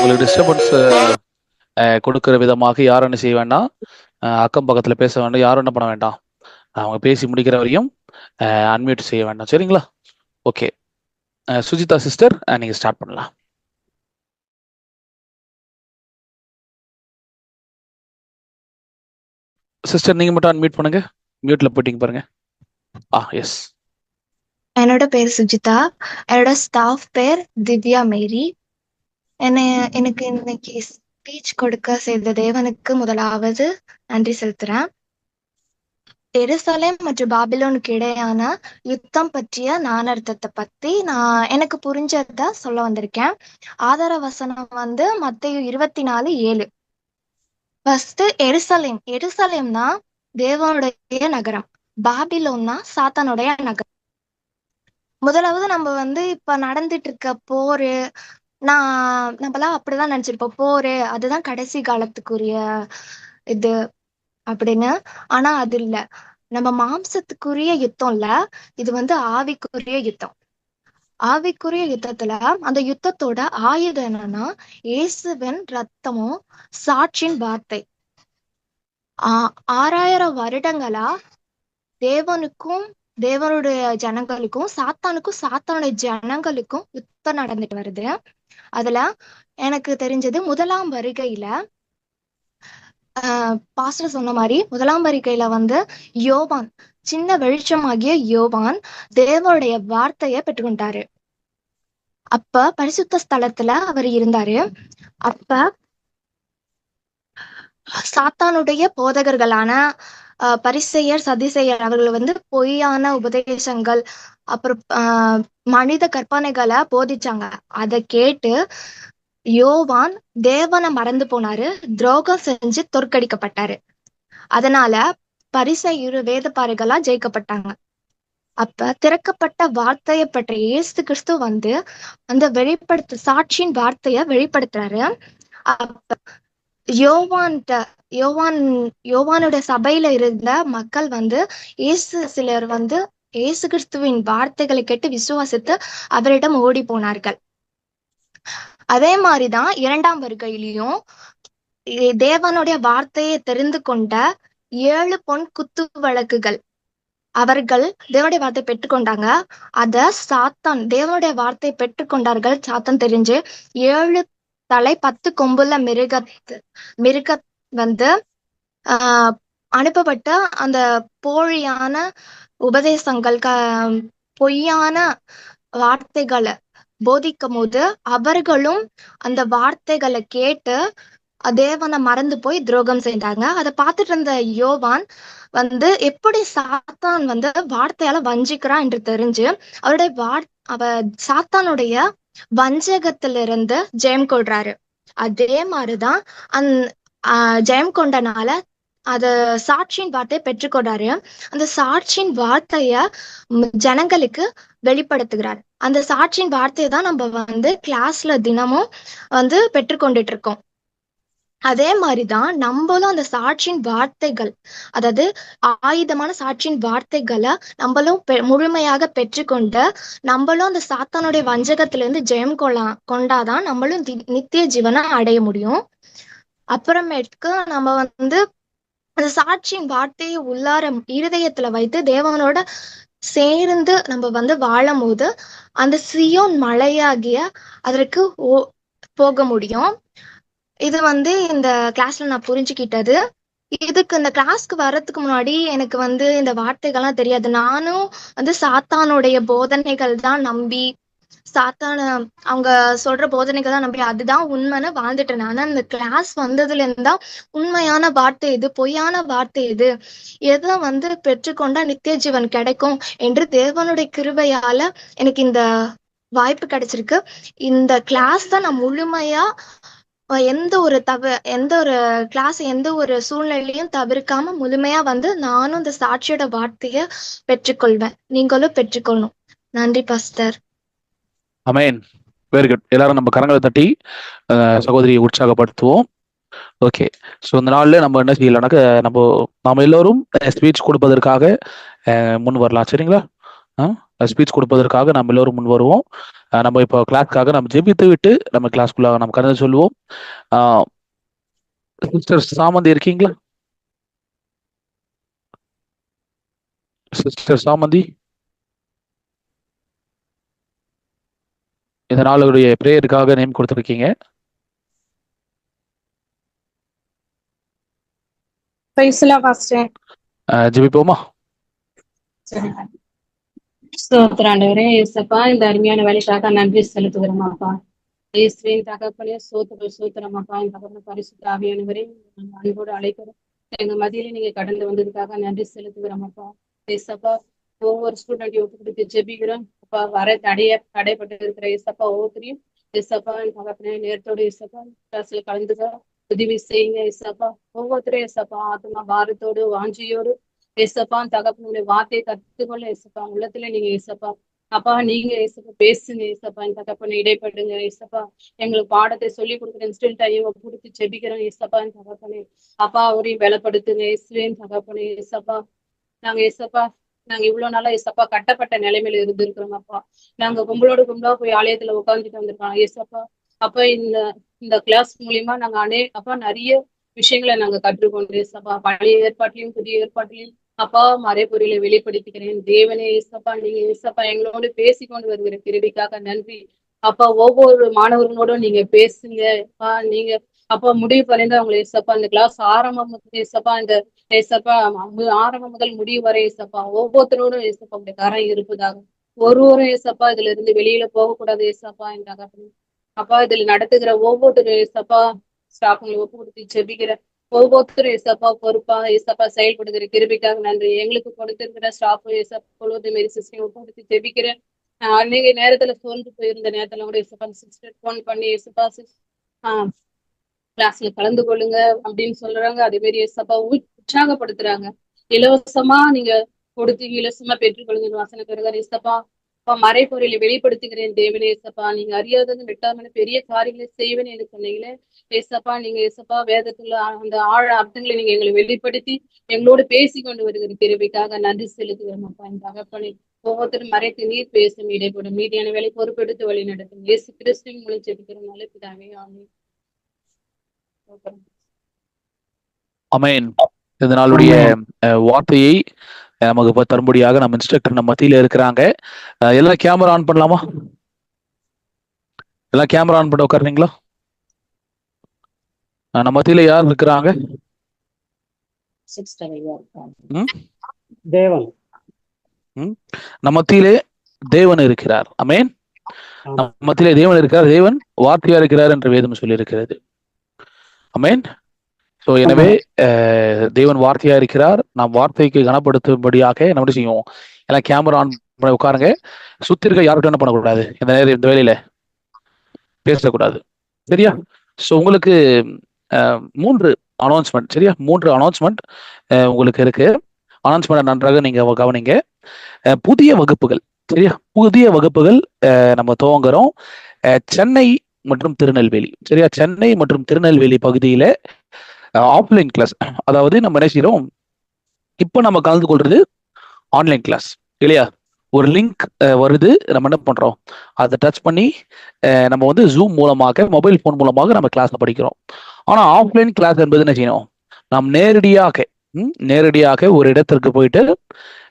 உங்களுக்கு டிஸ்டர்பன்ஸ் கொடுக்கிற விதமாக யாரும் என்ன செய்ய வேண்டாம், அக்கம் பக்கத்தில் பேச வேண்டாம், யாரும் என்ன பண்ண வேண்டாம், அவங்க பேசி முடிக்கிற வரையும் அன்மியூட் செய்ய வேண்டாம். சரிங்களா? ஓகே, சுஜிதா சிஸ்டர் நீங்கள் ஸ்டார்ட் பண்ணலாம். சிஸ்டர் நீங்கள் மட்டும் அன்மியூட் பண்ணுங்க, மியூட்ல போயிட்டீங்க பாருங்க. எஸ். என்னோட பேர் சுஜிதா, என்னோட ஸ்டாஃப் பேர் திவ்யா மேரி. எனக்கு இன்னைக்கு ஸ்பீச் கொடுக்க செய்த தேவனுக்கு முதலாவது நன்றி செலுத்துறேன். எருசலேம் மற்றும் பாபிலோனுக்கு இடையான யுத்தம் பற்றிய நானர்த்தத்தை பத்தி எனக்கு புரிஞ்சத சொல்ல வந்திருக்கேன். ஆதார வசனம் மத்தேயு 24:7. ஃபர்ஸ்ட் எருசலேம்னா தேவனுடைய நகரம், பாபிலோன்னா சாத்தானுடைய நகரம். முதலாவது நம்ம இப்ப நடந்துட்டு இருக்க போரு, நம்மளாம் அப்படிதான் நினைச்சிருப்போம், போரு அதுதான் கடைசி காலத்துக்குரிய இது அப்படின்னு. ஆனா அது இல்ல, நம்ம மாம்சத்துக்குரிய யுத்தம் இல்ல, இது ஆவிக்குரிய யுத்தம். ஆவிக்குரிய யுத்தத்துல அந்த யுத்தத்தோட ஆயுதம் என்னன்னா இயேசுவின் ரத்தமும் சாட்சியின் வார்த்தை. 6000 வருடங்களா தேவனுக்கும் தேவனுடைய ஜனங்களுக்கும் சாத்தானுக்கும் சாத்தானுடைய ஜனங்களுக்கும் யுத்தம் நடந்துட்டு வருது. அதுல எனக்கு தெரிஞ்சது முதலாம் வருகையில பாஸ்டர் சொன்ன மாதிரி முதலாம் வருகையில யோவான், சின்ன வெளிச்சமாகிய யோவான் தேவனுடைய வார்த்தைய பெற்றுக்கொண்டாரு. அப்ப பரிசுத்த ஸ்தலத்துல அவர் இருந்தாரு. அப்ப சாத்தானுடைய போதகர்களான பரிசேயர் சதிசேயர் அவர்கள் பொய்யான உபதேசங்கள் அப்புறம் மனித கற்பனைகளை போதிச்சாங்க. அதை கேட்டு யோவான் தேவனை மறந்து போனாரு, துரோகம் செஞ்சு தோற்கடிக்கப்பட்டாரு. அதனால பரிசேயர் வேதபாரிகளா ஜெயிக்கப்பட்டாங்க. அப்ப திறக்கப்பட்ட வார்த்தையை பற்ற இயேசு கிறிஸ்து அந்த சாட்சியின் வார்த்தைய வெளிப்படுத்துறாரு. அப்ப யோவானுடைய சபையில இருந்த மக்கள் சிலர் இயேசு கிறிஸ்துவின் வார்த்தைகளை கேட்டு விசுவாசித்து அவரிடம் ஓடி போனார்கள். அதே மாதிரிதான் இரண்டாம் வருகையிலையும் தேவனுடைய வார்த்தையை தெரிந்து கொண்ட 7 பொன் குத்து வழக்குகள், அவர்கள் தேவனுடைய வார்த்தை பெற்றுக்கொண்டாங்க. தேவனுடைய வார்த்தை பெற்றுக்கொண்டார்கள். சாத்தான் தெரிஞ்சு 7 தலை 10 கொம்புள்ள மிருக அனுப்பப்பட்ட அந்த போலியான உபதேசங்கள், பொய்யான வார்த்தைகளை போதிக்கும் போது அவர்களும் அந்த வார்த்தைகளை கேட்டு தேவனை மறந்து போய் துரோகம் செய்தாங்க. அதை பார்த்துட்டு இருந்த யோவான் எப்படி சாத்தான் வார்த்தையால வஞ்சிக்கிறான் என்று தெரிஞ்சு சாத்தானுடைய வஞ்சகத்திலிருந்து ஜெயம் கொள்றாரு. அதே மாதிரிதான் ஜெயம் கொண்டனால அத சாட்சியின் வார்த்தையை பெற்றுக்கொண்டாரு. அந்த சாட்சியின் வார்த்தைய ஜனங்களுக்கு வெளிப்படுத்துகிறார். அந்த சாட்சியின் வார்த்தையை தான் நம்ம கிளாஸ்ல தினமும் பெற்றுக்கொண்டுட்டு இருக்கோம். அதே மாதிரிதான் நம்மளும் அந்த சாட்சியின் வார்த்தைகள், அதாவது ஆயுதமான சாட்சியின் வார்த்தைகளை நம்மளும் முழுமையாக பெற்றுக்கொண்டு நம்மளும் அந்த சாத்தானுடைய வஞ்சகத்திலிருந்து ஜெயம் கொண்டாதான் நம்மளும் நித்திய ஜீவனை அடைய முடியும். அப்புறமேட்டுக்கு நம்ம அந்த சாட்சியின் வார்த்தையை உள்ளார இருதயத்துல வைத்து தேவனோட சேர்ந்து நம்ம வாழும் போது அந்த சியோன் மலையாகிய அதற்கு போக முடியும். இது இந்த கிளாஸ்ல நான் புரிஞ்சுக்கிட்டது. இதுக்கு இந்த கிளாஸ்க்கு வர்றதுக்கு முன்னாடி எனக்கு இந்த வார்த்தைகள்லாம் தெரியாது. நானும் சாத்தானுடைய போதனைகள் தான் நம்பி, அவங்க சொல்ற போதனைகள் தான் நம்பி அதுதான் உண்மைன்னு வாழ்ந்துட்டேன். ஆனா இந்த கிளாஸ் வந்ததுல இருந்தா உண்மையான வார்த்தை எது, பொய்யான வார்த்தை எது, எதை பெற்றுக்கொண்டா நித்திய ஜீவன் கிடைக்கும் என்று தேவனுடைய கிருபையால எனக்கு இந்த வாய்ப்பு கிடைச்சிருக்கு. இந்த கிளாஸ் தான் நான் முழுமையா எந்த ஒரு கிளாஸ் எந்த ஒரு சூழ்நிலையும் தவிர்க்காம முழுமையா நானும் இந்த சாட்சியோட வார்த்தைய பெற்றுக்கொள்வேன். நீங்களும் பெற்றுக்கொள்ளணும். நன்றி பாஸ்டர். ஆமென். Very good. எல்லாரும் நம்ம கரங்களை தட்டி சகோதரியை உற்சாகப்படுத்துவோம். ஓகே, ஸோ இந்த நாளில் நம்ம என்ன செய்யலாம்னாக்க நம்ம எல்லோரும் ஸ்பீச் கொடுப்பதற்காக முன் வரலாம். சரிங்களா? ஸ்பீச் கொடுப்பதற்காக நம்ம எல்லோரும் முன் வருவோம். நம்ம இப்போ கிளாஸ்க்காக நம்ம ஜெபித்து விட்டு நம்ம கிளாஸ்க்குள்ள நம்ம கடந்து சொல்லுவோம். சிஸ்டர் சாமந்தி இருக்கீங்களா? சிஸ்டர் சாமந்தி, இந்த நாளுடைய பிரேயருக்காக நேம் கொடுத்துருக்கீங்க. ஜெபிப்போமா? ஸ்தோத்திராண்டவரே இயேசப்பா, இந்த அருமையான வேலைக்காக நன்றி செலுத்துகிறோமாப்பா. இயேசுவின் தகப்பனே சோத்திரமாப்பா. இந்த தகப்பன பரிசுத்த ஆவியானவரே அன்போடு அழைக்கிறோம். எங்க மத்தியில நீங்க கடந்து வந்ததுக்காக நன்றி செலுத்துகிறோமாப்பா. இயேசப்பா, ஒவ்வொரு ஸ்டூடெண்ட்டையும் ஒப்பு கொடுத்து ஜெபிக்கிறோம் அப்பா. வர தடைப்பட்டு இருக்கிற இயேசப்பா ஒவ்வொருத்தரையும் இயேசப்பா தகப்பனே நேரத்தோடு இயேசப்பா கிளாஸ்ல கலந்துக்க உதவி செய்யுங்க இயேசப்பா. ஒவ்வொருத்தரும் இயேசப்பா ஆத்மா பாரத்தோடு வாஞ்சியோடு ஏசப்பா தகப்பனுடைய வார்த்தையை கத்துக்கொள்ள ஏசப்பா உள்ளத்துல நீங்க ஏசப்பா அப்பா நீங்க ஏசப்பா பேசுங்க ஏசப்பா. இந்த தகப்பனை இடைப்படுங்க ஏசப்பா. எங்களுக்கு பாடத்தை சொல்லி கொடுக்குற இன்ஸ்டன்ட் ஐயோ கொடுத்து செபிக்கிறோம் ஏசப்பா. இந்த தகப்பனை அப்பா அவரையும் பலப்படுத்துங்க இயேசுவின் தகப்பனை ஏசப்பா. நாங்க ஏசப்பா நாங்க இவ்வளவு நாளா ஏசப்பா கட்டப்பட்ட நிலைமையில இருந்திருக்கிறோம் அப்பா. நாங்க கும்பலா போய் ஆலயத்துல உட்காந்துட்டு வந்திருக்கோம் ஏசப்பா. அப்ப இந்த கிளாஸ் மூலியமா நாங்க அப்பா நிறைய விஷயங்களை நாங்க கற்றுக்கொண்டு ஏசப்பா பழைய ஏற்பாட்டிலையும் புதிய ஏற்பாட்டிலையும் அப்பா மறைபொருளை வெளிப்படுத்திக்கிறேன் தேவனே ஏசப்பா. நீங்க ஏசப்பா எங்களோடு பேசிக்கொண்டு வருகிற கிருபைக்காக நன்றி அப்பா. ஒவ்வொரு மாணவர்களோடும் நீங்க பேசுங்க அப்பா. நீங்க அப்பா முடிவு பண்ணிட்டு அவங்களை ஏசப்பா இந்த கிளாஸ் ஆரம்பம் ஏசப்பா இந்த ஏசப்பா ஆரம்பம் முதல் முடிவு வரை ஏசப்பா ஒவ்வொருத்தரோடும் ஏசப்பா உடைய கரம் இருப்பதாக ஒருவரும் ஏசப்பா இதுல இருந்து வெளியில போகக்கூடாது ஏசப்பா. இந்த அப்பா இதுல நடத்துகிற ஒவ்வொருத்தரும் ஏசப்பா ஸ்டாஃப்ங்களை ஒப்பு கொடுத்து ஜெபிக்கிற ஒவ்வொருத்தரும் ஏசப்பா பொறுப்பா ஏசப்பா செயல்படுகிற கிருபிக்காக நன்றி. எங்களுக்கு கொடுத்திருக்கிற ஸ்டாஃப் ஏசப்பா பொழுது மாரி சிஸ்டம் ஒப்பு கொடுத்து ஜெபிக்கிறேன். அன்னைக்கு நேரத்துல சோர்ந்து போயிருந்த நேரத்துல கூட ஏசப்பா சிஸ்டர் போன் பண்ணி ஏசப்பா கிளாஸ்ல கலந்து கொள்ளுங்க அப்படின்னு சொல்றாங்க. அதே மாதிரி ஏசப்பா உற்சாகப்படுத்துறாங்க. இலவசமா நீங்க கொடுத்து இலவசமா பெற்றுக்கொள்ளுங்க வாசனை பெறுகிற ஏசப்பா. மறைபொருளை வெளிப்படுத்துகிறேன் தேவனே ஏசப்பா. நீங்க அறியாதது வெட்டாமன பெரிய காரியங்களை செய்வேன்னு எனக்கு சொன்னீங்களே ஏசப்பா. நீங்க ஏசப்பா வேதத்துல அந்த ஆழ அர்த்தங்களை நீங்க எங்களை வெளிப்படுத்தி எங்களோடு பேசி கொண்டு வருகிற கிருபைக்காக நன்றி செலுத்துகிறோம் அப்பா. இந்த தகப்பனை ஒவ்வொருத்தரும் மறைத்து நீர் பேசும் இடைப்படும் மீதியான வேலை பொறுப்பெடுத்து வழி நடத்தும் இயேசு கிறிஸ்துவின் மூலம் ஜெபிக்கிறோம் நல்ல பிதாவே ஆமென். ஆமென். இந்த நாளுடைய வார்த்தையை நமக்கு தரும்படியாக நம்ம இன்ஸ்ட்ரக்டர் நம்ம மத்தியில இருக்கிறாங்க. எல்லாம் கேமரா ஆன் பண்ணலாமா? எல்லாம் கேமரா ஆன் பண்ண உட்காருங்களா? நம்ம மத்தியில யார் இருக்கிறாங்க? தேவன் நம்ம மத்தியிலே தேவன் இருக்கிறார். ஆமென். நம்ம மத்தியிலே தேவன் இருக்கிறார். தேவன் வார்த்தையா இருக்கிறார் என்று வேதம் சொல்லி இருக்கிறது. ஆமென். ஸோ எனவே தேவன் வார்த்தையா இருக்கிறார். நாம் வார்த்தைக்கு கனப்படுத்தும்படியாக நம்ம செய்வோம். எல்லாம் கேமரா ஆன் பண்ண உட்காருங்க. சுத்தி இருக்க யார்கிட்ட என்ன பண்ணக்கூடாது, இந்த நேரம் இந்த வேலையில பேசக்கூடாது. சரியா? ஸோ உங்களுக்கு 3 அனௌன்ஸ்மெண்ட். சரியா? 3 அனௌன்ஸ்மெண்ட் உங்களுக்கு இருக்கு. அனௌன்ஸ்மெண்ட் நன்றாக நீங்க கவனிங்க. புதிய வகுப்புகள். சரியா? புதிய வகுப்புகள் நம்ம துவங்குறோம். சென்னை மற்றும் திருநெல்வேலி. சரியா? சென்னை மற்றும் திருநெல்வேலி பகுதியில ஆஃப்லைன் கிளாஸ். அதாவது நம்ம என்ன செய்யறோம், இப்போ நம்ம கலந்து கொள்றது ஆன்லைன் கிளாஸ் இல்லையா? ஒரு லிங்க் வருது, நம்ம என்ன பண்றோம், அதை டச் பண்ணி நம்ம வந்து ஜூம் மூலமாக மொபைல் போன் மூலமாக நம்ம கிளாஸ் படிக்கிறோம். ஆனா ஆஃப்லைன் கிளாஸ் என்பது என்ன செய்யணும், நாம் நேரடியாக ஒரு இடத்திற்கு போயிட்டு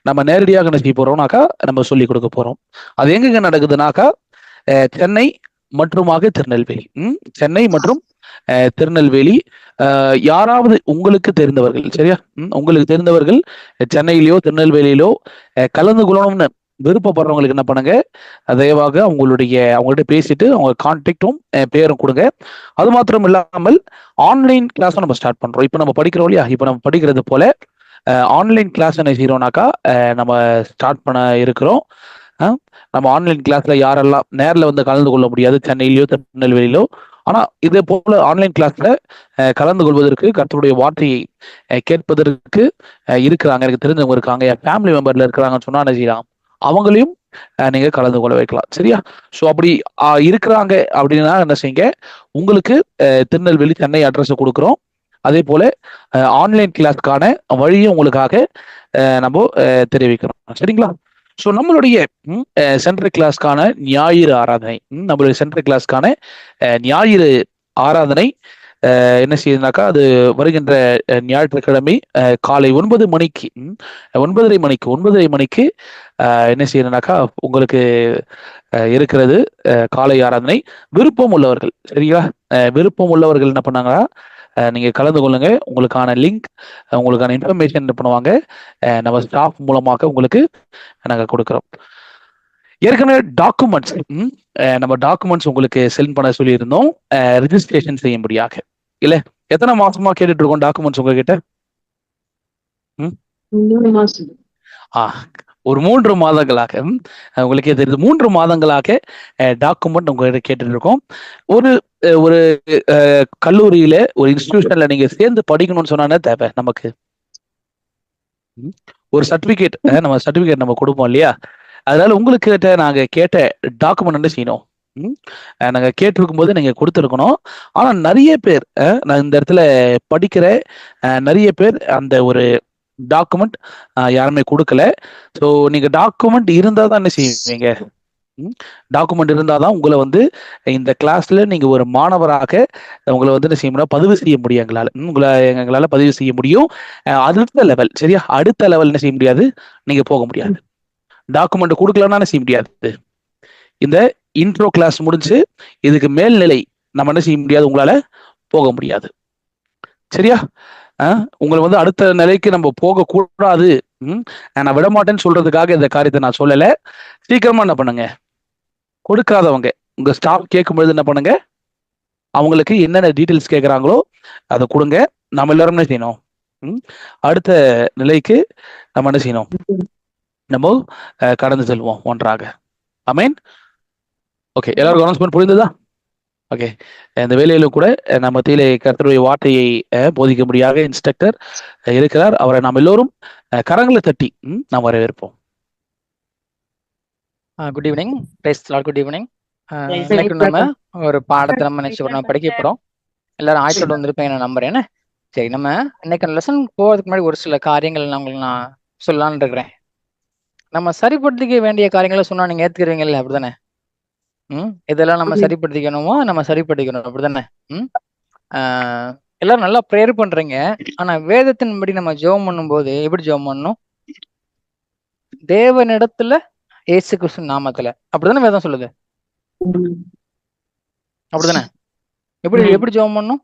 நம்ம நேரடியாக என்ன செய்ய போறோம்னாக்கா நம்ம சொல்லி கொடுக்க போறோம். அது எங்கெங்க நடக்குதுனாக்கா சென்னை மற்றுமாக திருநெல்வேலி. சென்னை மற்றும் திருநெல்வேலி. யாராவது உங்களுக்கு தெரிந்தவர்கள், சரியா, உங்களுக்கு தெரிந்தவர்கள் சென்னையிலோ திருநெல்வேலியிலோ கலந்து கொள்ளணும்னு விருப்பப்படுறவங்களுக்கு என்ன பண்ணுங்க, தயவாக அவங்கள்ட்ட பேசிட்டு அவங்க கான்டாக்டும் பேரும் கொடுங்க. அது மாத்திரம் இல்லாமல் ஆன்லைன் கிளாஸும் நம்ம ஸ்டார்ட் பண்றோம். இப்போ நம்ம படிக்கிறோம் இல்லையா? இப்போ நம்ம படிக்கிறது போல ஆன்லைன் கிளாஸ் என்ன செய்யறோம்னாக்கா நம்ம ஸ்டார்ட் பண்ண இருக்கிறோம். நம்ம ஆன்லைன் கிளாஸ்ல யாரெல்லாம் நேரில் வந்து கலந்து கொள்ள முடியாது சென்னையிலோ திருநெல்வேலியிலோ, ஆனா இதே போல ஆன்லைன் கிளாஸ்ல கலந்து கொள்வதற்கு கர்த்தருடைய வார்த்தையை கேட்பதற்கு இருக்கிறாங்க, எனக்கு தெரிஞ்சவங்க இருக்காங்க, என் ஃபேமிலி மெம்பர்ல இருக்கிறாங்கன்னு சொன்னா என்ன செய்யலாம், அவங்களையும் நீங்க கலந்து கொள்ள வைக்கலாம். சரியா? ஸோ அப்படி இருக்கிறாங்க அப்படின்னா என்ன செய்யுங்க, உங்களுக்கு திருநெல்வேலி சென்னை அட்ரஸ் கொடுக்குறோம். அதே போல ஆன்லைன் கிளாஸ்க்கான வழியை உங்களுக்காக நம்ம தெரிவிக்கிறோம். சரிங்களா? ஸோ நம்மளுடைய சென்ட்ரல் கிளாஸ்க்கான ஞாயிறு ஆராதனை, நம்மளுடைய சென்ட்ரல் கிளாஸ்க்கான ஞாயிறு ஆராதனை என்ன செய்யுதுனாக்கா, அது வருகின்ற ஞாயிற்றுக்கிழமை காலை 9 மணிக்கு 9:30 மணிக்கு என்ன செய்யணும்னாக்கா உங்களுக்கு இருக்கிறது காலை ஆராதனை. விருப்பம் உள்ளவர்கள், சரிங்களா, விருப்பம் உள்ளவர்கள் என்ன பண்ணாங்கன்னா நீங்க கலந்து கொள்ளுங்க. உங்களுக்கான லிங்க், உங்களுக்கான இன்ஃபர்மேஷன் என்ன பண்ணுவாங்க, நம்ம ஸ்டாஃப் மூலமாக உங்களுக்கு நாங்கள் கொடுக்குறோம். ஏற்கனவே டாக்குமெண்ட்ஸ், நம்ம டாக்குமெண்ட்ஸ் உங்களுக்கு சென்ட் பண்ண சொல்லியிருந்தோம் ரிஜிஸ்ட்ரேஷன் செய்யும்படியாக. இல்ல எத்தனை மாசமா கேட்டுட்டு இருக்கோம் டாக்குமெண்ட்ஸ் உங்ககிட்ட? ஒரு 3 மாதங்களாக உங்களுக்கு தெரியுது, 3 மாதங்களாக டாக்குமெண்ட் உங்ககிட்ட கேட்டுட்டு இருக்கோம். ஒரு ஒரு கல்லூரியில, ஒரு இன்ஸ்டிடியூஷன்ல நீங்க சேர்ந்து படிக்கணும்னு சொன்னா தேவை நமக்கு ஒரு சர்டிபிகேட். நம்ம சர்டிபிகேட் நம்ம கொடுப்போம் இல்லையா? அதனால உங்களுக்கு நாங்க கேட்ட டாக்குமெண்ட் என்ன செய்யணும், நாங்க கேட்டிருக்கும் போது நீங்க கொடுத்துருக்கணும். ஆனா நிறைய பேர் நான் இந்த இடத்துல படிக்கிற நிறைய பேர் அந்த ஒரு டாக்குமெண்ட் யாருமே கொடுக்கல. ஸோ நீங்க டாக்குமெண்ட் இருந்தால் தான் என்ன செய்வீங்க, டாக்குமெண்ட் இருந்தால் தான் உங்களை வந்து இந்த கிளாஸ்ல நீங்க ஒரு மாணவராக உங்களை வந்து என்ன செய்ய முடியும், பதிவு செய்ய முடியும். எங்களால் பதிவு செய்ய முடியும். அடுத்த லெவல், சரியா, அடுத்த லெவல் என்ன செய்ய முடியாது, நீங்க போக முடியாது. டாக்குமெண்ட் கொடுக்கலன்னா என்ன செய்ய முடியாது. இந்த இன்ட்ரோ கிளாஸ் முடிஞ்சு இதுக்கு மேல்நிலை நம்ம என்ன செய்ய முடியாது, உங்களால போக முடியாது. சரியா? உங்களை வந்து அடுத்த நிலைக்கு நம்ம போக கூடாது, நான் விடமாட்டேன்னு சொல்றதுக்காக இந்த காரியத்தை நான் சொல்லலை. சீக்கிரமா என்ன பண்ணுங்க, கொடுக்காதவங்க உங்க ஸ்டாஃப் கேட்கும் பொழுது என்ன பண்ணுங்க, அவங்களுக்கு என்னென்ன டீட்டெயில்ஸ் கேட்குறாங்களோ அதை கொடுங்க. நம்ம எல்லாரும் என்ன செய்யணும், அடுத்த நிலைக்கு நம்ம என்ன செய்யணும், நம்ம கடந்து செல்வோம் ஒன்றாக. ஆமென். ஓகே, எல்லாருக்கும் அனௌன்ஸ்மெண்ட் புரிந்ததா? ஓகே, இந்த வேலையில கூட நம்ம மத்தியிலே கர்த்தருடைய வார்த்தையை போதிக்கும்படியாக இன்ஸ்ட்ரக்டர் இருக்கிறார். அவரை நாம் எல்லோரும் கரங்களை தட்டி நாம் வரவேற்போம். Good evening, praise Lord. Good evening. இன்னைக்கு நம்ம ஒரு பாடத்தை நம்ம நினைச்சு படிக்க போறோம். எல்லாரும் ஆயத்தோடு வந்திருப்பேன் நான் நம்புறேன். சரி, நம்ம இன்னைக்கு லெசன் போகிறதுக்கு முன்னாடி ஒரு சில காரியங்கள் நான் உங்களுக்கு நான் சொல்லலான்னு இருக்கிறேன். நம்ம சரிப்படுத்திக்க வேண்டிய காரியங்களை சொன்னா நீங்க ஏத்துக்கிறீங்கல்ல, அப்படிதானே? இதெல்லாம் நம்ம சரிப்படுத்திக்கணுமோ, நம்ம சரிப்படுத்திக்கணும், அப்படிதானே? எல்லாரும் நல்லா ப்ரேயர் பண்றீங்க. ஆனா வேதத்தின்படி நம்ம ஜெபம் பண்ணும்போது எப்படி ஜெபம் பண்ணணும்? தேவனிடத்துல இயேசு கிறிஸ்து நாமத்துல, அப்படிதானே வேதம் சொல்லுது, அப்படிதானே? எப்படி ஜெபம் பண்ணணும்?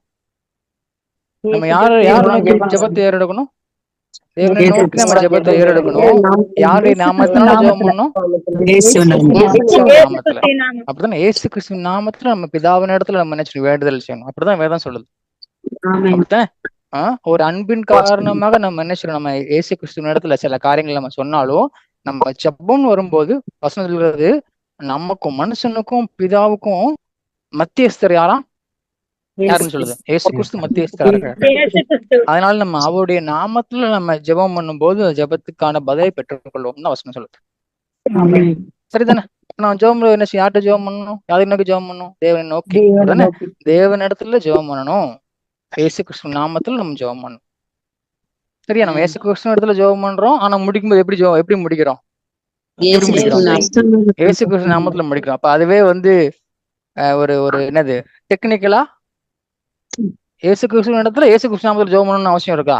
நம்ம யாரு நோக்கி ஜெபத்தை ஏறெடுக்கணும்? தேவனை நோக்கி நம்ம ஜெபத்தை ஏறெடுக்கணும். யாருடைய நாமத்தினால ஜெபம் பண்ணணும்? நாமத்துல, அப்படித்தானே? இயேசு கிறிஸ்து நாமத்துல நம்ம பிதாவின் இடத்துல நம்ம நினைச்சு வேண்டுதல் செய்யணும், அப்படிதான் வேதம் சொல்லுது, அப்படித்தானே? ஒரு அன்பின் காரணமாக நம்ம என்ன செய்யணும், நம்ம இயேசு கிறிஸ்துவின் இடத்துல சில காரியங்கள் நம்ம சொன்னாலும் நம்ம ஜெபம்னு வரும்போது வசனம் சொல்றது, நமக்கும் மனுஷனுக்கும் பிதாவுக்கும் மத்தியஸ்தர் யாராம்? யாருன்னு சொல்லுது? இயேசு கிறிஸ்து மத்தியஸ்தரா இருக்காரு. அதனால நம்ம அவருடைய நாமத்துல நம்ம ஜெபம் பண்ணும் போது ஜெபத்துக்கான பதிலை பெற்றுக்கொள்வோம் தான் வசனம் சொல்லுது. சரிதானே? நான் ஜெபம் என்ன செய்ய, யார்கிட்ட ஜெபம் பண்ணணும்? யாரை நோக்கி ஜெபம் பண்ணணும்? தேவனை நோக்கி, தானே? தேவன் இடத்துல ஜெபம் பண்ணணும். இயேசு கிறிஸ்து நாமத்துல நம்ம ஜெபம் பண்ணணும். சரியா? நம்ம இயேசு கிறிஸ்து இடத்துல ஜெபம் பண்றோம். ஆனா முடிக்கும்போது எப்படி முடிக்கிறோம்? இயேசு கிறிஸ்து நாமத்துல முடிக்கிறோம். அப்ப அதுவே வந்து ஒரு என்னது டெக்னிக்கலா இயேசு கிறிஸ்து இடத்துல இயேசு கிறிஸ்து நாமத்துல ஜெபம் பண்ணணும்னு அவசியம் இருக்கா?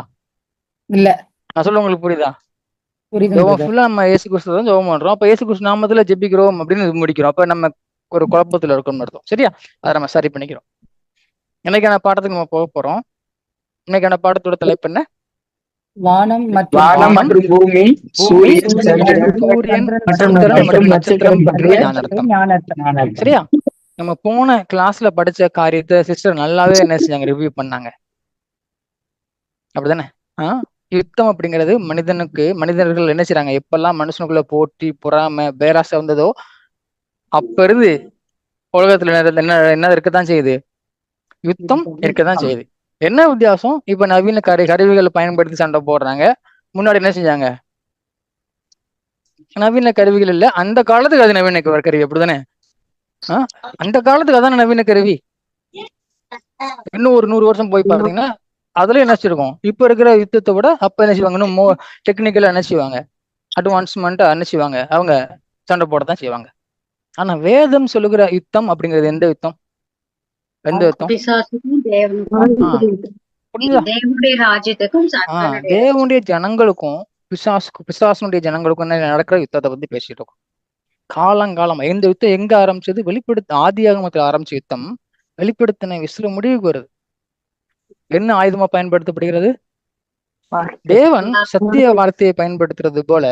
இல்ல. நான் சொல்ல உங்களுக்கு புரியுதா? ஃபுல்லா நம்ம இயேசு கிறிஸ்து தான் ஜெபம் பண்றோம். அப்ப இயேசு கிறிஸ்து நாமத்துல ஜெபிக்கிறோம் அப்படின்னு முடிக்கிறோம். அப்ப நம்ம ஒரு குழப்பத்துல இருக்கோம்னு அர்த்தம். சரியா? அதை நம்ம சரி பண்ணிக்கிறோம். இன்னைக்கான பாடத்துக்கு நம்ம போக போறோம். இன்னைக்கான பாடத்தோட தலைப்பு என்ன? வானம் மற்றும் பூமி, சூரியன் மற்றும் நட்சத்திரம் பற்றிய ஞானார்த்தம். சரியா? நம்ம போன கிளாஸ்ல படிச்ச காரியத்தை சிஸ்டர் நல்லாவே என்ன செஞ்சாங்க, ரிவ்யூ பண்ணாங்க, அப்படிதானே? யுத்தம் அப்படிங்கிறது மனிதர்கள் என்ன செய்யறாங்க, எப்பெல்லாம் மனுஷனுக்குள்ள போட்டி, பொறாமை, பேராசை வந்ததோ அப்ப இருந்து உலகத்துல என்ன இருக்கத்தான் செய்யுது, யுத்தம் இருக்கத்தான் செய்யுது. என்ன வித்தியாசம்? இப்ப நவீன கருவிகளை பயன்படுத்தி சண்டை போடுறாங்க. முன்னாடி என்ன செஞ்சாங்க? நவீன கருவிகள் இல்ல, அந்த காலத்துக்கு அது நவீன கருவி, அப்படிதானே? அந்த காலத்துக்கு அதான நவீன கருவி. இன்னும் ஒரு 100 வருஷம் போய் பாத்தீங்கன்னா அதுல என்ன செய்யும், இப்ப இருக்கிற யுத்தத்தை விட அப்ப என்ன செய்வாங்க, இன்னும் டெக்னிக்கலா என்ன செய்வாங்க, அட்வான்ஸ்மெண்ட் என்ன செய்வாங்க, அவங்க சண்டை போடத்தான் செய்வாங்க. ஆனா வேதம் சொல்லுகிற யுத்தம் அப்படிங்கிறது எந்த யுத்தம்? எந்த யுத்தம்? பிசாசுக்கும் தேவனுக்கும் புரியுதா? தேவனுடைய ராஜ்யத்துக்கும் சத்துருடைய தேவனுடைய ஜனங்களுக்கும் பிசாசனுடைய ஜனங்களுக்கும் என்ன நடக்கிற யுத்தத்தை பத்தி பேசிட்டு இருக்கோம். காலங்காலம் இந்த யுத்தம் எங்க ஆரம்பிச்சது? ஆதியாகமத்தில் ஆரம்பிச்ச யுத்தம் வெளிப்படுத்தின விசில முடிவுக்கு வருது. என்ன ஆயுதமா பயன்படுத்தப்படுகிறது? தேவன் சத்திய வார்த்தையை பயன்படுத்துறது போல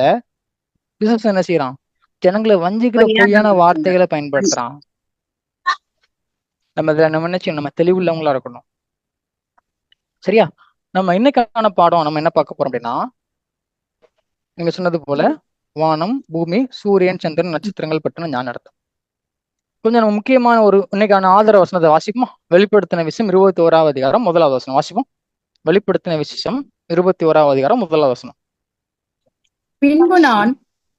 பிசாசு என்ன செய்யறான்? ஜனங்களை வஞ்சிக்கிற பொய்யான வார்த்தைகளை பயன்படுத்துறான். நம்ம நினைச்சு நம்ம தெளிவுள்ளவங்களா இருக்கணும். சரியா? நம்ம இன்னைக்கான பாடம் நம்ம என்ன பார்க்க போறோம் அப்படின்னா, நீங்க சொன்னது போல வானம், பூமி, சூரியன், சந்திரன், நட்சத்திரங்கள் பற்றின ஞான அர்த்தம். கொஞ்சம் நம்ம முக்கியமான ஒரு இன்னைக்கான ஆதரவு வசனத்தை வாசிப்போம். வெளிப்படுத்தின விஷயம் 21வது அதிகாரம் 1வது வசனம் வாசிப்போம். வெளிப்படுத்தின விசேஷம் 21வது அதிகாரம் 1வது வசனம். பின்பு நான்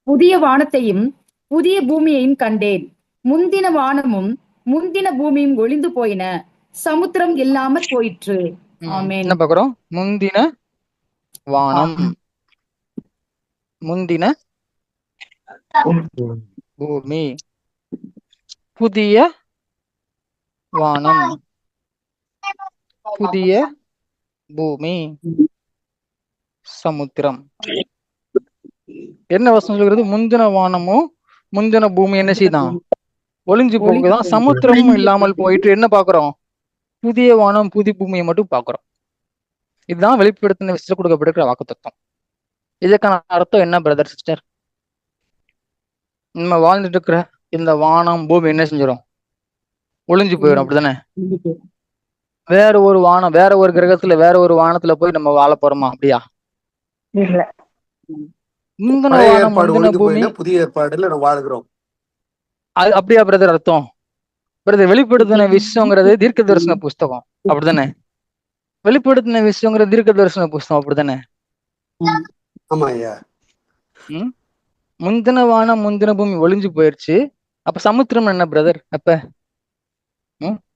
புதிய வானத்தையும் புதிய பூமியையும் கண்டேன். முந்தின வானமும் முந்தின பூமியும் ஒளிந்து போயின, சமுத்திரம் இல்லாமற் போயிற்று. ஆமென். என்ன பாக்குறோம்? முந்தின வானம், முந்தின பூமி, புதிய வானம், புதிய பூமி, சமுத்திரம். என்ன வசனம் சொல்கிறது? முந்தின வானமும் முந்தின பூமி என்ன செய்தான்? ஒளிஞ்சு போகுதான், சமுத்திரமும் இல்லாமல் போயிட்டு என்ன பாக்குறோம்? புதிய வானம் புதிய பூமியை மட்டும் பாக்குறோம். இதுதான் வெளிப்படுத்தின விஷயத்துல கொடுக்கப்படுகிற வாக்கு தத்துவம். இதுக்கான அர்த்தம் என்ன பிரதர் சிஸ்டர்? நம்ம வாழ்ந்துட்டு இருக்கிற இந்த வானம் பூமி என்ன செஞ்சிடும்? ஒளிஞ்சு போயிடும், அப்படித்தானே? வேற ஒரு வானம், வேற ஒரு கிரகத்துல, வேற ஒரு வானத்துல போய் நம்ம வாழ போறோமா? அப்படியா? முந்தின வானம் முந்தின பூமி புதிய ஏற்பாடுல நம்ம வாழ்கிறோம். அது அப்படியா பிரதர் அர்த்தம்? பிரதர் வெளிப்படுத்தின விஷயங்கிறது தீர்க்க தரிசன புஸ்தகம், அப்படித்தானே? வெளிப்படுத்தின விஷயங்கிறது தீர்க்க தரிசன புஸ்தகம், அப்படித்தானே? ஆமா ஐயா. முந்தின வானம் முந்தின பூமி ஒளிஞ்சு போயிருச்சு. அப்ப சமுத்திரம் என்ன பிரதர்? அப்ப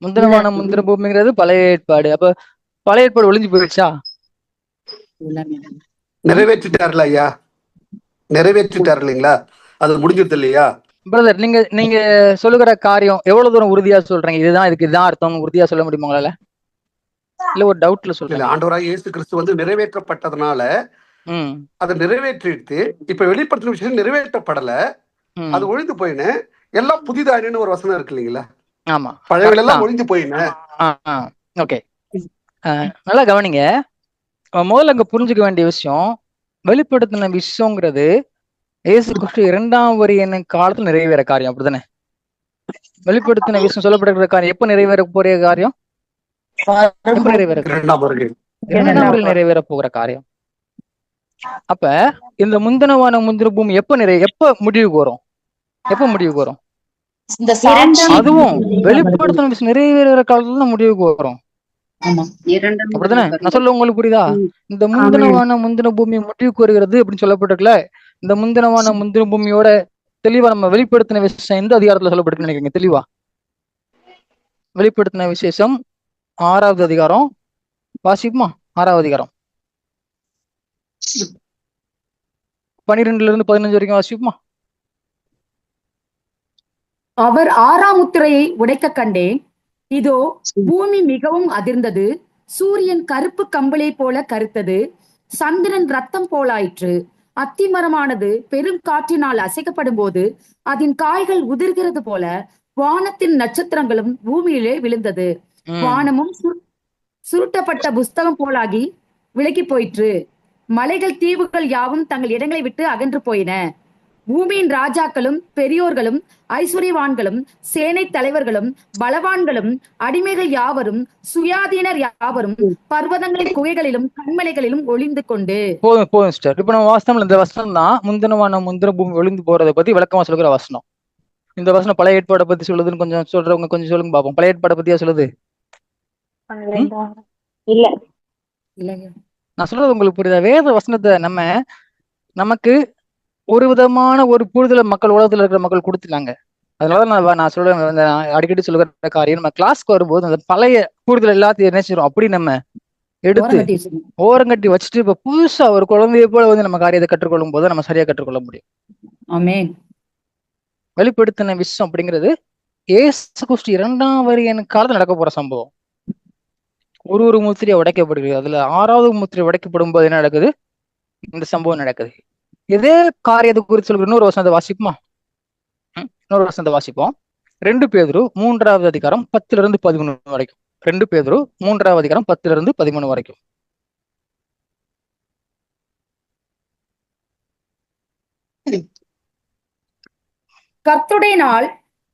முந்தின வானம் முந்தின பூமிங்கிறது பழைய ஏற்பாடு. அப்ப பழைய ஏற்பாடு ஒளிஞ்சு போயிடுச்சா? நிறைவேற்றிட்டார்ல ஐயா, நிறைவேற்றிட்டார் இல்லைங்களா? அது முடிஞ்சது இல்லையா பிரதர்? நீங்க சொல்லுகிற காரியம் எவ்வளவு தூரம் உறுதியா சொல்றீங்க? இதுதான் அர்த்தம் உறுதியா சொல்ல முடியுமா உங்களால? இல்ல ஒரு டவுட்ல சொல்றேன். ஆண்டவராக இயேசு கிறிஸ்து நிறைவேற்றப்பட்டதுனால அதை நிறைவேற்றிட்டு இப்ப வெளிப்படுத்தின விஷயம் நிறைவேற்றப்படல, அது ஒழிந்து போயின்னு எல்லாம் புதிதாயின்னு ஒரு வசனம் இருக்கு இல்லைங்களா? ஆமா, பழைய எல்லாம் ஒழிஞ்சு போயின்னு. ஓகே, நல்லா கவனிங்க. முதல்ல அங்க புரிஞ்சுக்க வேண்டிய விஷயம், வெளிப்படுத்தின விஷயங்கிறது இயேசு கிறிஸ்து 2ஆம் வருகை காலத்துல நிறைவேற காரியம், அப்படித்தானே? வெளிப்படுத்தின விஷயம் சொல்லப்படுகிற காரியம் எப்ப நிறைவேற போற காரியம்? எப்ப நிறைவேற? 2ஆம் வருகை நிறைவேற போகிற காரியம். அப்ப இந்த முந்தின வானம் முந்தின பூமி எப்ப முடிவுக்கு வரும்? எப்ப முடிவுக்கு வரும்? அதுவும் வெளிப்படுத்தின விஷயம் நிறைவேற காலத்துல தான் முடிவுக்கு வரும், அப்படித்தானே? நான் சொல்ல உங்களுக்கு புரியுதா? இந்த முந்தின வானம் முந்தின பூமி முடிவுக்கு வருகிறது அப்படின்னு சொல்லப்பட்டிருக்கல. இந்த முந்தின வானம் முந்தின பூமியோட தெளிவா நம்ம வெளிப்படுத்தின விசேஷம் எந்த அதிகாரத்துல சொல்லப்பட்டிருக்குன்னு நினைக்கிறீங்க? தெளிவா வெளிப்படுத்தின விசேஷம் 6வது அதிகாரம் வாசிப்புமா? 6வது அதிகாரம் 12ல இருந்து 15 வரைக்கும் வாசிப்புமா? அவர் 6ஆம் முத்திரையை உடைக்க கண்டேன். இதோ பூமி மிகவும் அதிர்ந்தது, சூரியன் கருப்பு கம்பளை போல கருத்தது, சந்திரன் ரத்தம் போலாயிற்று. அத்திமரமானது பெரும் காற்றினால் அசைக்கப்படும் போது அதன் காய்கள் உதிர்கிறது போல வானத்தின் நட்சத்திரங்களும் பூமியிலே விழுந்தது. வானமும் சுருட்டப்பட்ட புஸ்தகம் போலாகி விலகி போயிற்று. மலைகள் தீவுகள் யாவும் தங்கள் இடங்களை விட்டு அகன்று போயின. பூமியின் ராஜாக்களும் பெரியோர்களும் ஐஸ்வர்யவான்களும் சேனை தலைவர்களும் பலவான்களும் அடிமைகள் யாவரும் சுயாதீனர் யாவரும் பர்வதங்களின் குகைகளிலும் கண்மலைகளிலும் ஒளிந்து கொண்டு. போதும் சிஸ்டர். இப்ப நம்ம வாசனம் இந்த வசனம் தான் முந்தின வானம் முந்தின பூமி ஒளிந்து போறதை பத்தி விளக்கமா சொல்லுகிற வசனம். இந்த வசனம் பழைய ஏற்பாடை பத்தி சொல்லுதுன்னு கொஞ்சம் சொல்றவங்க கொஞ்சம் சொல்லுங்க பாப்போம். பழைய ஏற்பாடை பத்தியா சொல்லுது? நான் சொல்றது உங்களுக்கு புரியுதா? வேத வசனத்தை நமக்கு ஒரு விதமான ஒரு புரிதல மக்கள் உலகத்துல இருக்கிற மக்கள் கொடுத்துட்டாங்க. அதனால நான் சொல்றேன், அடிக்கடி சொல்லுகிற காரியம், நம்ம கிளாஸ்க்கு வரும்போது அந்த பழைய புரிதல் எல்லாத்தையும் என்ன செய்யறோம், அப்படி நம்ம எடுத்து ஓரங்கட்டி வச்சுட்டு இப்ப புதுசா ஒரு குழந்தைய போல வந்து நம்ம காரியத்தை கற்றுக்கொள்ளும் போது நம்ம சரியா கற்றுக்கொள்ள முடியும். ஆமென். வெளிப்படுத்தின விஷயம் அப்படிங்கிறது இயேசு கிறிஸ்து 2ஆம் வருகையின் காலத்துல நடக்க போற சம்பவம். ஒரு முத்திரையை உடைக்கப்படுகிறது. அதுல 6வது முத்திரை உடைக்கப்படும் போது என்ன நடக்குது? இந்த சம்பவம் நடக்குது. இதே காரியத்தை குறித்து சொல்ற இன்னொரு வசனத்தை வாசிப்போமா? இன்னொரு வசனத்தை வாசிப்போம். 2 பேதுரு 3வது அதிகாரம் 10 to 13 வரைக்கும். 2 பேதுரு 3வது அதிகாரம் 10 to 13 வரைக்கும். கர்த்தருடைய நாள்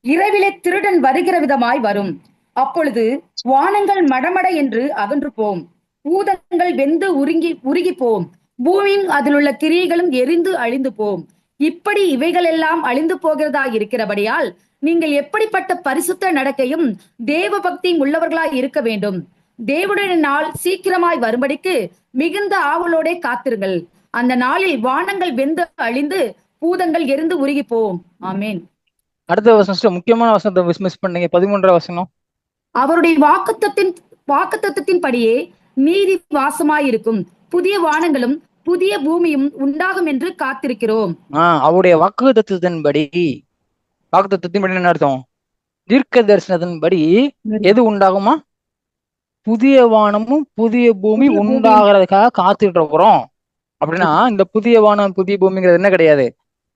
இரவிலே திருடன் வருகிற விதமாய் வரும். அப்பொழுது வானங்கள் மடமட என்று அகன்று போம், பூதங்கள் வெந்து உருகி போம், பூமியும் அதில் உள்ள கிரியைகளும் எரிந்து அழிந்து போம். இப்படி இவைகள் எல்லாம் அழிந்து போகிறதா இருக்கிறபடியால் நீங்கள் எப்படிப்பட்ட பரிசுத்த நடக்கையும் தேவ பக்தியும் உள்ளவர்களாய் இருக்க வேண்டும். தேவனுடைய நாள் சீக்கிரமாய் வரும்படிக்கு மிகுந்த ஆவலோட காத்திருங்கள். அந்த நாளில் வானங்கள் வெந்து அழிந்து பூதங்கள் எரிந்து உருகி போம். ஆமேன். அடுத்த வசனம் முக்கியமான வசனத்தை மிஸ் பண்ணீங்க. 13வது வசனம். அவருடைய வாக்குத்தத்தத்தின் படியே நீதி வாசமாயிருக்கும், புதிய வானங்களும் புதிய பூமியும் உண்டாகும் என்று காத்திருக்கிறோம். அவருடைய வாக்குத்தத்தின்படி என்ன அர்த்தம்? தீர்க்க தரிசனத்தின்படி எது உண்டாகுமா? புதிய வானமும் புதிய பூமி உண்டாகிறதுக்காக காத்துட்டு இருக்கிறோம். அப்படின்னா இந்த புதிய வானம் புதிய பூமிங்கிறது என்ன கிடையாது?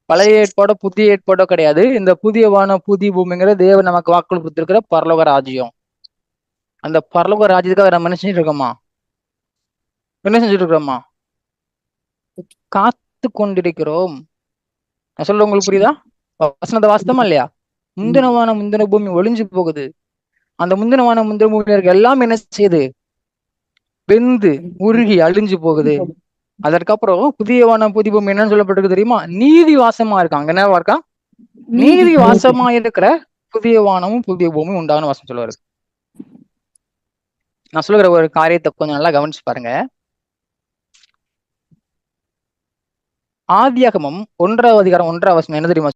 பழைய ஏற்பாடோ புதிய ஏற்பாடோ கிடையாது. இந்த புதிய வானம் புதிய பூமிங்கிறது தேவன் நமக்கு வாக்கு கொடுத்திருக்கிற பரலோக ராஜ்யம். அந்த பரலோக ராஜ்யத்துக்காக நம்ம என்ன செஞ்சுட்டு இருக்கோமா? காத்து கொண்டிருக்கிறோம். நான் சொல்ல உங்களுக்கு புரியுதா? வசனத்தை வாஸ்தவமா இல்லையா? முந்தின பூமி ஒளிஞ்சு போகுது. அந்த முந்தின பூமி எல்லாம் என்ன செய்யுது? வெந்து உருகி அழிஞ்சு போகுது. அதற்கப்புறம் புதிய வானம் புதிய பூமி என்னன்னு சொல்லப்பட்டிருக்கு தெரியுமா? நீதி வாசமா இருக்காங்க. என்னவா இருக்கா? நீதி வாசமா இருக்கிற புதிய வானமும் புதிய பூமியும் உண்டான வாசம் சொல்லுவாரு. நான் சொல்லுகிற ஒரு காரியத்தை கொஞ்சம் நல்லா கவனிச்சு பாருங்க. ஆதியாகமம் 1வது அதிகாரம் 1வது வசனம் என்ன தெரியுமா?